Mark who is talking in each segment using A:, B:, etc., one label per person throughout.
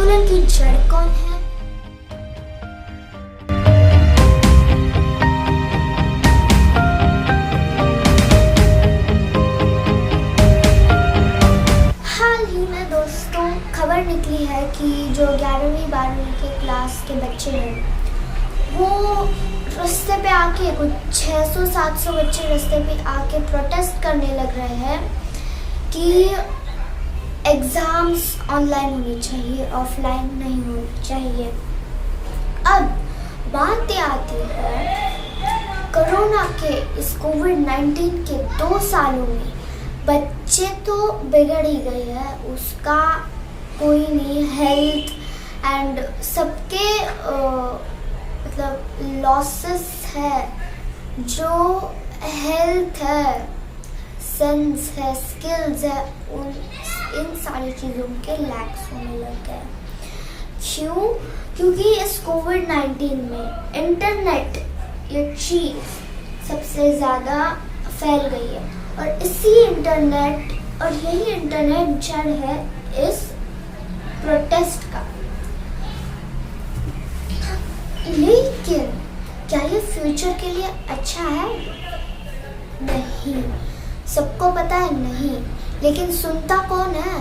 A: आंदोलन की जड़ कौन है? हाल ही में दोस्तों खबर निकली है कि जो 11वीं 12वीं के क्लास के बच्चे हैं वो रास्ते पे आके कुछ 600-700 बच्चे रास्ते पे आके प्रोटेस्ट करने लग रहे हैं कि एग्ज़ाम्स ऑनलाइन होनी चाहिए, ऑफलाइन नहीं होनी चाहिए। अब बात ये आती है कोरोना के इस कोविड-19 के 2 सालों में बच्चे तो बिगड़ ही गए हैं, उसका कोई नहीं, हेल्थ एंड सबके मतलब लॉसेस है, जो हेल्थ है, सेंस है, स्किल्स है, इन सारी चीज़ों के लैक्स होने लग गए। क्यों? क्योंकि इस कोविड-19 में इंटरनेट ये चीज़ सबसे ज़्यादा फैल गई है और इसी इंटरनेट और यही इंटरनेट जड़ है इस प्रोटेस्ट का। लेकिन क्या ये फ्यूचर के लिए अच्छा है? नहीं, सबको पता है नहीं, लेकिन सुनता कौन है?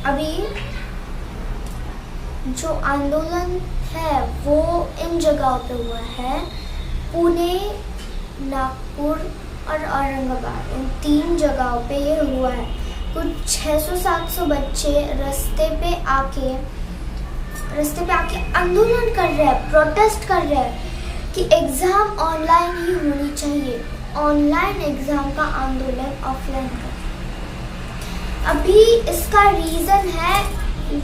A: अभी जो आंदोलन है वो इन जगहों पे हुआ है, पुणे, नागपुर और औरंगाबाद, इन 3 जगहों पे ये हुआ है। कुछ 600-700 बच्चे रास्ते पे आके आंदोलन कर रहे हैं, प्रोटेस्ट कर रहे हैं कि एग्ज़ाम ऑनलाइन ही होनी चाहिए, ऑनलाइन एग्ज़ाम का आंदोलन ऑफलाइन का। अभी इसका रीज़न है,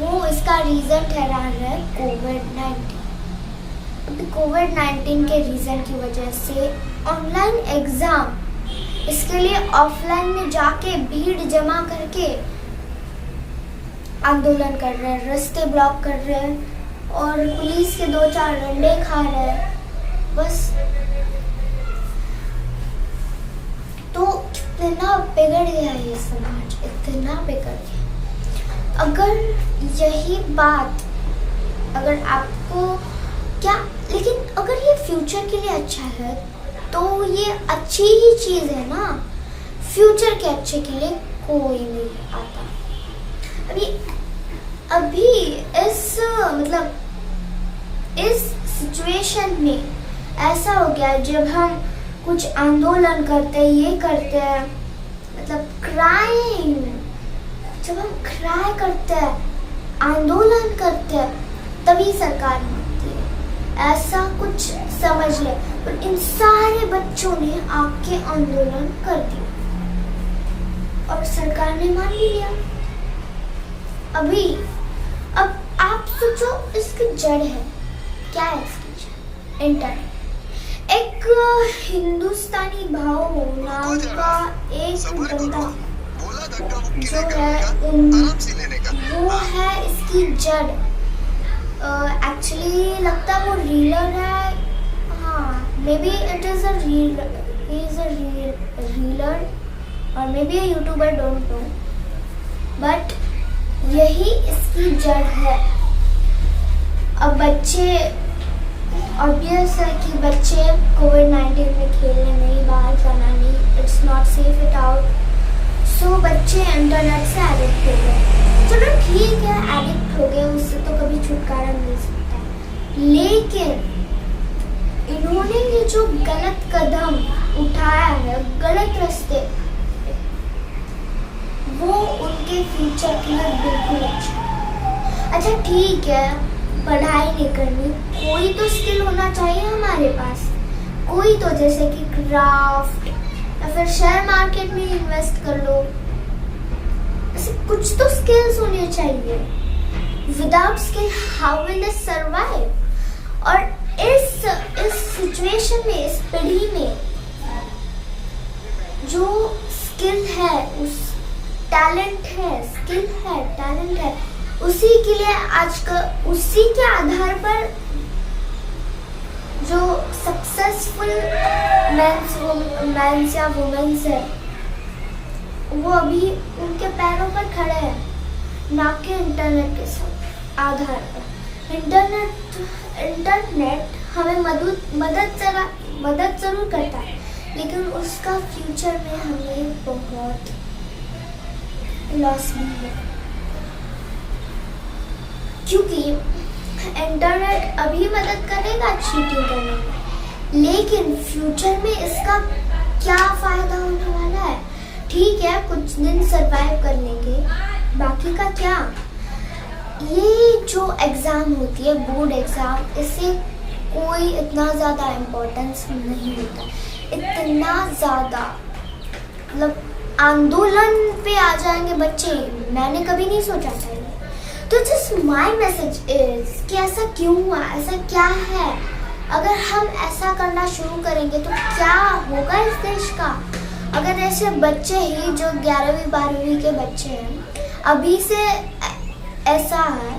A: वो इसका रीज़न ठहरा है कोविड-19। अभी कोविड-19 के रीज़न की वजह से ऑनलाइन एग्ज़ाम, इसके लिए ऑफलाइन में जाके भीड़ जमा करके आंदोलन कर रहे हैं, रास्ते ब्लॉक कर रहे हैं और पुलिस के 2-4 डंडे खा रहे हैं। बस तो कितना बिगड़ गया ये समाज, इतना बिगड़ गया। अगर यही बात, अगर आपको क्या, लेकिन अगर ये फ्यूचर के लिए अच्छा है तो ये अच्छी ही चीज़ है ना। फ्यूचर के अच्छे के लिए कोई नहीं आता। अभी इस सिचुएशन में ऐसा हो गया, जब हम कुछ आंदोलन करते हैं, ये करते हैं, मतलब क्राइम, जब हम क्राई करते हैं, आंदोलन करते हैं, तभी सरकार मानती है, ऐसा कुछ समझ ले। और इन सारे बच्चों ने आके आंदोलन कर दिया और सरकार ने मान भी लिया। अब आप सोचो इसकी जड़ है क्या? है इसकी जड़ इंटरनेट। एक हिंदुस्तानी भाव नाम का एक बंदा जो है वो है इसकी जड़। एक्चुअली लगता है वो रीलर है, हाँ, maybe it is a reeler और maybe a YouTuber, don't know, but यही इसकी जड़ है। अब बच्चे, ऑब्वियस है कि बच्चे कोविड-19 में खेलने नहीं, बाहर जाना नहीं, it's not safe it out, so बच्चे इंटरनेट से एडिक्ट हो गए। चलो ठीक है, एडिक्ट हो गए, उससे तो कभी छुटकारा मिल सकता है, लेकिन इन्होंने ये जो गलत कदम उठाया है, गलत रास्ते, वो उनके फ्यूचर के लिए बिल्कुल अच्छा ठीक है, पढ़ाई नहीं करनी, कोई तो स्किल होना चाहिए हमारे पास, कोई तो, जैसे कि क्राफ्ट या फिर शेयर मार्केट में इन्वेस्ट कर लो, ऐसे कुछ तो स्किल्स होने चाहिए। Without skill how will they survive? और इस सिचुएशन में, इस पीढ़ी में जो स्किल है, उस टैलेंट है, स्किल है, टैलेंट है, उसी के लिए आजकल, उसी के आधार पर जो सक्सेसफुल मेंस या वुमेन्स है वो अभी उनके पैरों पर खड़े हैं। ना कि इंटरनेट के साथ आधार पर। इंटरनेट हमें मदद ज़रूर करता है, लेकिन उसका फ्यूचर में हमें बहुत लॉस भी है, क्योंकि इंटरनेट अभी मदद करेगा चीटिंग करने में, लेकिन फ्यूचर में इसका क्या फ़ायदा होने वाला है। ठीक है, कुछ दिन सरवाइव कर लेंगे, बाकी का क्या। ये जो एग्ज़ाम होती है, बोर्ड एग्ज़ाम, इससे कोई इतना ज़्यादा इम्पोर्टेंस नहीं होता, इतना ज़्यादा मतलब आंदोलन पे आ जाएंगे बच्चे, मैंने कभी नहीं सोचा था ये। तो जस्ट माई मैसेज इज कि ऐसा क्यों हुआ, ऐसा क्या है। अगर हम ऐसा करना शुरू करेंगे तो क्या होगा इस देश का। अगर ऐसे बच्चे ही जो 11वीं 12वीं के बच्चे हैं अभी से ऐसा है,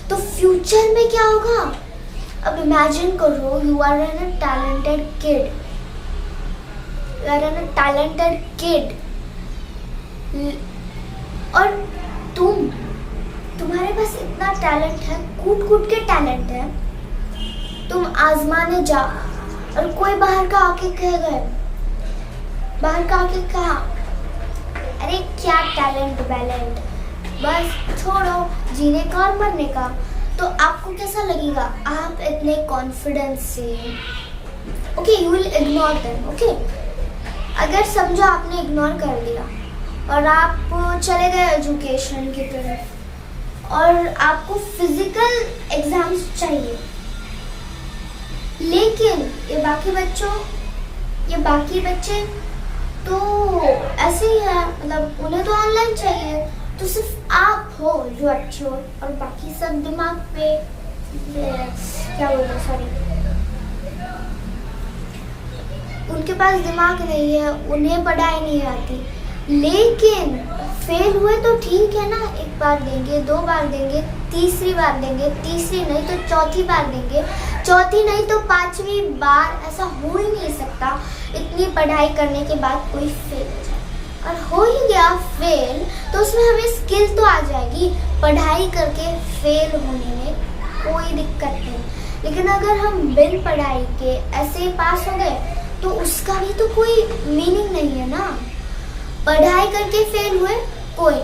A: तो फ्यूचर में क्या होगा। अब इमेजिन करो, you are an talented kid, और तुम्हारे पास इतना टैलेंट है, कूट के टैलेंट है, तुम आजमाने जाओ और कोई बाहर का आके कहा अरे क्या टैलेंट बैलेंट, बस छोड़ो जीने का और मरने का, तो आपको कैसा लगेगा। आप इतने कॉन्फिडेंस से okay you will ignore them. Okay, अगर समझो आपने इग्नोर कर दिया और आप चले गए एजुकेशन की तरफ और आपको फिजिकल एग्जाम्स चाहिए, लेकिन ये बाकी बच्चे तो ऐसे ही है, मतलब उन्हें तो ऑनलाइन चाहिए। तो सिर्फ आप हो जो अच्छे हो और बाकी सब दिमाग पे उनके पास दिमाग नहीं है, उन्हें पढ़ाई नहीं आती। लेकिन फेल हुए तो ठीक है ना, एक बार देंगे, 2 बार देंगे, तीसरी बार देंगे, तीसरी नहीं तो चौथी बार देंगे, चौथी नहीं तो 5वीं बार। ऐसा हो ही नहीं सकता इतनी पढ़ाई करने के बाद कोई फेल हो जाए। और हो ही गया फेल तो उसमें हमें स्किल तो आ जाएगी, पढ़ाई करके फेल होने में कोई दिक्कत नहीं। लेकिन अगर हम बिन पढ़ाई के ऐसे ही पास हो गए तो उसका भी तो कोई मीनिंग नहीं है ना। पढ़ाई करके फेल हुए कोई,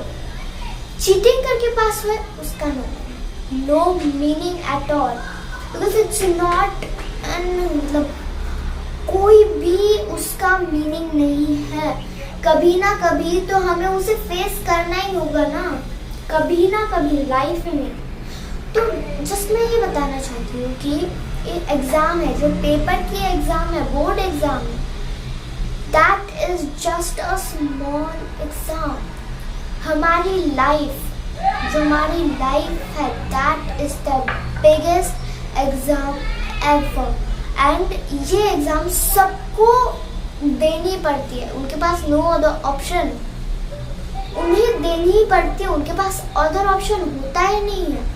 A: चीटिंग करके पास हुए उसका no meaning at all, because it's not मतलब कोई भी उसका मीनिंग नहीं है। कभी ना कभी तो हमें उसे फेस करना ही होगा ना, कभी ना कभी लाइफ में। तो जस्ट मैं ये बताना चाहती हूँ कि ये एग्ज़ाम है, जो पेपर की एग्ज़ाम है, बोर्ड एग्ज़ाम है, that is just a small exam. हमारी लाइफ है, that is the biggest exam ever. And ये एग्ज़ाम सबको देनी पड़ती है, उनके पास नो अदर ऑप्शन, उन्हें देनी ही पड़ती है, उनके पास अदर ऑप्शन होता ही नहीं है।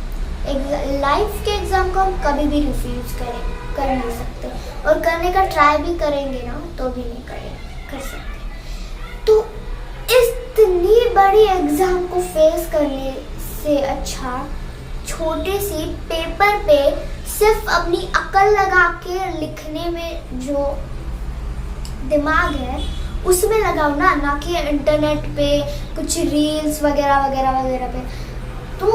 A: लाइफ के एग्ज़ाम को हम कभी भी रिफ्यूज कर नहीं सकते, और करने का ट्राई भी करेंगे ना तो भी नहीं कर सकते। तो इतनी बड़ी एग्ज़ाम को फेस करने से अच्छा छोटे सी पेपर पे सिर्फ अपनी अकल लगा के लिखने में जो दिमाग है उसमें लगाओ ना कि इंटरनेट पे कुछ रील्स वगैरह पे। तो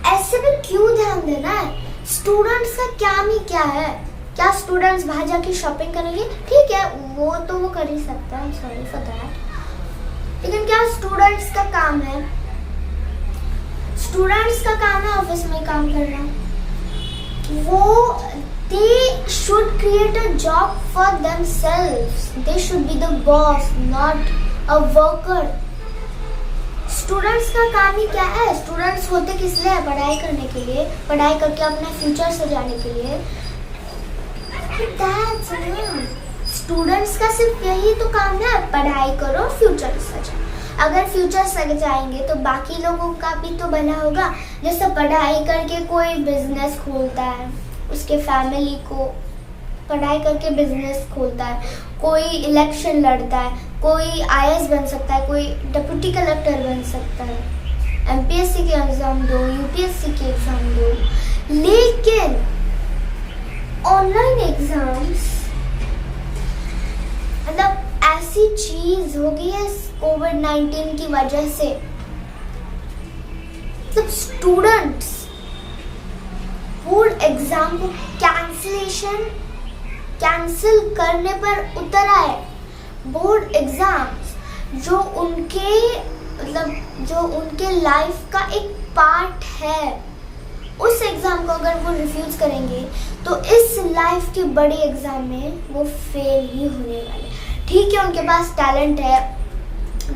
A: ऐसे पे क्यों ध्यान देना है। स्टूडेंट्स का काम ही क्या है। क्या स्टूडेंट्स बाहर जाके शॉपिंग करेंगे? ठीक है, वो तो वो कर ही सकता है, सॉरी फॉर दैट। लेकिन क्या स्टूडेंट्स का काम है? स्टूडेंट्स का काम है ऑफिस में काम करना। वो they should create a job for themselves. They should be the boss, not a worker. Students का काम ही क्या है? स्टूडेंट्स होते किस लिए? पढ़ाई करने के लिए, पढ़ाई करके अपना फ्यूचर सजाने के लिए। That's it. स्टूडेंट्स का सिर्फ यही तो काम है, पढ़ाई करो, फ्यूचर सजाओ। अगर फ्यूचर सजाएंगे तो बाकी लोगों का भी तो भला होगा। जैसे पढ़ाई करके कोई बिजनेस खोलता है, उसके फैमिली को पढ़ाई करके बिजनेस खोलता है, कोई इलेक्शन लड़ता है, कोई आईएएस बन सकता है, कोई डिप्टी कलेक्टर बन सकता है, एमपीएससी के एग्ज़ाम दो, यूपीएससी के एग्ज़ाम दो, लेकिन ऑनलाइन एग्ज़ाम्स मतलब ऐसी चीज़ हो गई है कोविड-19 की वजह से। सब स्टूडेंट्स बोर्ड एग्ज़ाम को कैंसिल करने पर उतर आए। बोर्ड एग्ज़ाम्स जो उनके लाइफ का एक पार्ट है, उस एग्ज़ाम को अगर वो रिफ्यूज़ करेंगे तो इस लाइफ के बड़े एग्ज़ाम में वो फेल ही होने वाले। ठीक है, उनके पास टैलेंट है,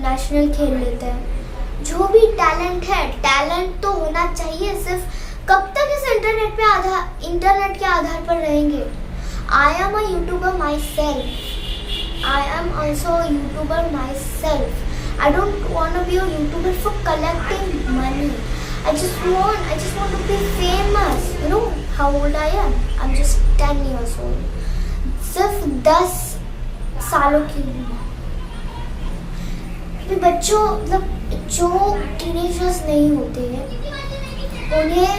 A: नेशनल खेल लेते हैं, जो भी टैलेंट है, टैलेंट तो होना चाहिए। सिर्फ कब तक इस इंटरनेट के आधार पर रहेंगे? I am a YouTuber myself, I am also a YouTuber myself. I don't want to be a YouTuber for collecting money. I just want to be famous. You know how old I am? I'm just 10 years old. सिर्फ 10 सालों की उम्र। अभी बच्चों मतलब जो teenagers नहीं होते हैं, उन्हें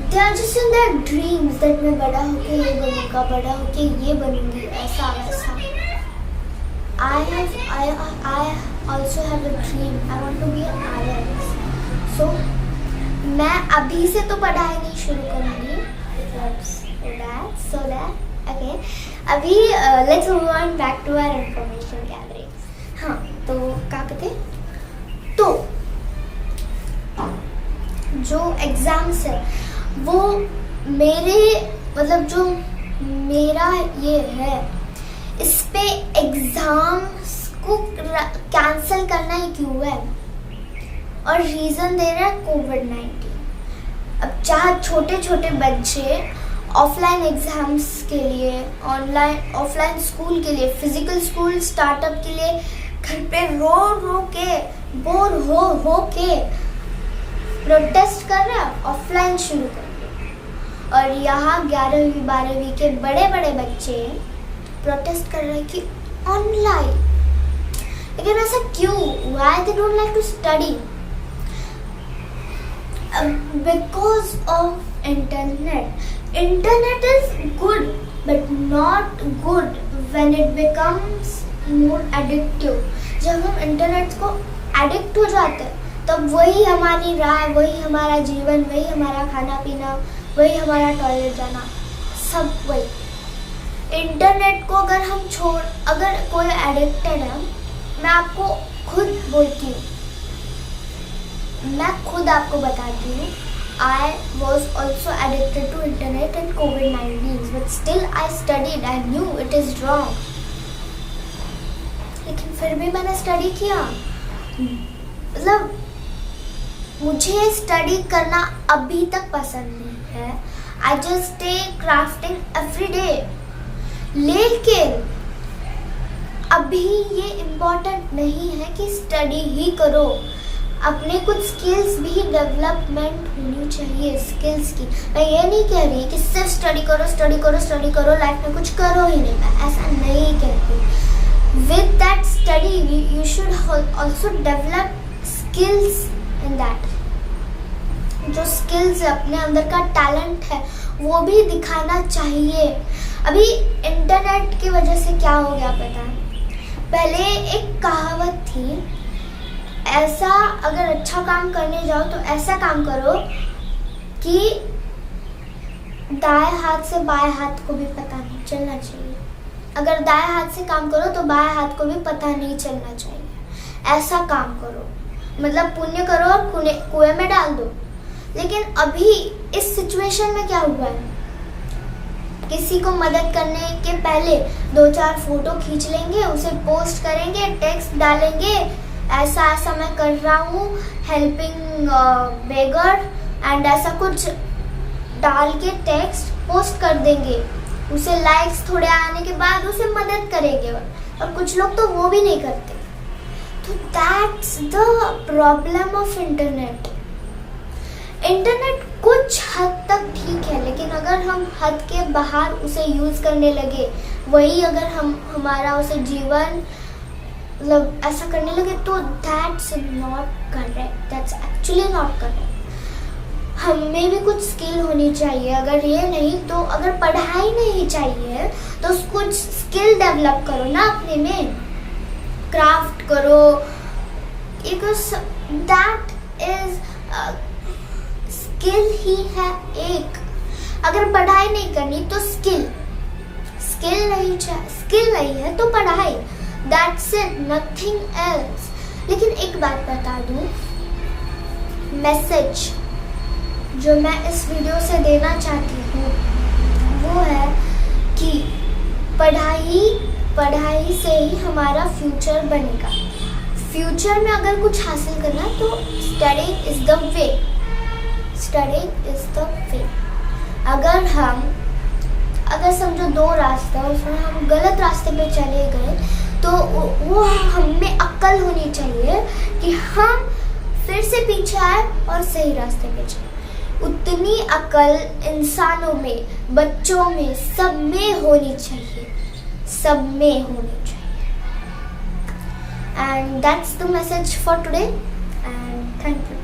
A: they are just in their dreams that मैं बड़ा होके ये बनूंगा, बड़ा होके ये बनूंगी, ऐसा वैसा। I also have a dream. I want to be an IAS. So मैं अभी से तो पढ़ाई नहीं शुरू करूँगी। Okay. अभी let's move on back to our information gathering. हाँ, तो क्या कहते हैं? तो जो एग्ज़ाम्स है वो जो मेरा ये है, इस पे एग्ज़ाम्स को कैंसिल करना ही क्यों है? और रीज़न दे रहा है कोविड-19। अब चाहे छोटे छोटे बच्चे ऑफलाइन एग्ज़ाम्स के लिए, ऑफलाइन स्कूल के लिए, फिज़िकल स्कूल स्टार्टअप के लिए घर पे रो के बोर हो के प्रोटेस्ट कर रहा है, ऑफलाइन शुरू कर दिया। और यहाँ 11वीं 12वीं के बड़े बड़े बच्चे प्रोटेस्ट कर रहे हैं कि ऑनलाइन। लेकिन ऐसा क्यों? Why they don't like to study? Because of internet. Internet is good, but not good when it becomes more addictive. जब हम इंटरनेट को एडिक्ट हो जाते हैं, तब वही हमारी राह, वही हमारा जीवन, वही हमारा खाना पीना, वही हमारा टॉयलेट जाना, सब वही। इंटरनेट को अगर कोई एडिक्टेड है, मैं आपको खुद बोलती हूँ, मैं खुद आपको बताती हूँ, I was also addicted to internet and COVID-19, but still I studied. I knew it is wrong. लेकिन फिर भी मैंने स्टडी किया। मतलब मुझे स्टडी करना अभी तक पसंद नहीं है। I just stay crafting every day. लेकिन अभी ये इम्पोर्टेंट नहीं है कि स्टडी ही करो, अपने कुछ स्किल्स भी डेवलपमेंट होनी चाहिए। स्किल्स की मैं ये नहीं कह रही कि सिर्फ स्टडी करो, लाइफ में कुछ करो ही नहीं, मैं ऐसा नहीं कहती। With that study you should also develop skills in that. जो स्किल्स अपने अंदर का टैलेंट है वो भी दिखाना चाहिए। अभी इंटरनेट की वजह से क्या हो गया पता है? पहले एक कहावत थी, ऐसा अगर अच्छा काम करने जाओ तो ऐसा काम करो कि दाएं हाथ से बाएं हाथ को भी पता नहीं चलना चाहिए। अगर दाएं हाथ से काम करो तो बाएं हाथ को भी पता नहीं चलना चाहिए। ऐसा काम करो, मतलब पुण्य करो और कुएं में डाल दो। लेकिन अभी इस सिचुएशन में क्या हुआ है? किसी को मदद करने के पहले 2-4 फोटो खींच लेंगे, उसे पोस्ट करेंगे, टेक्स्ट डालेंगे, ऐसा मैं कर रहा हूँ, हेल्पिंग बेगर एंड ऐसा कुछ डाल के टेक्स्ट पोस्ट कर देंगे। उसे लाइक्स थोड़े आने के बाद उसे मदद करेंगे। और कुछ लोग तो वो भी नहीं करते। तो that's the problem of internet. Internet कुछ हद तक ठीक है, लेकिन अगर हम हद के बाहर उसे यूज़ करने लगे, वही अगर हमारा उसे जीवन मतलब ऐसा करने लगे तो that's not correct, that's actually not correct. हमें भी कुछ स्किल होनी चाहिए। अगर ये नहीं तो अगर पढ़ाई नहीं चाहिए तो कुछ स्किल डेवलप करो ना अपने में, क्राफ्ट करो, बिकॉज दैट इज स्किल ही है एक। अगर पढ़ाई नहीं करनी तो स्किल नहीं है तो पढ़ाई, दैट्स इट, नथिंग एल्स। लेकिन एक बात बता दूं, मैसेज जो मैं इस वीडियो से देना चाहती हूँ वो है कि पढ़ाई से ही हमारा फ्यूचर बनेगा। फ्यूचर में अगर कुछ हासिल करना तो स्टडीइंग इज द वे, अगर समझो दो रास्ते उसमें हम गलत रास्ते पे चले गए तो वो हमें अक्ल होनी चाहिए कि हम फिर से पीछे आए और सही रास्ते पे चले। उतनी अक्ल इंसानों में, बच्चों में, सब में होनी चाहिए। And that's the message for today and thank you.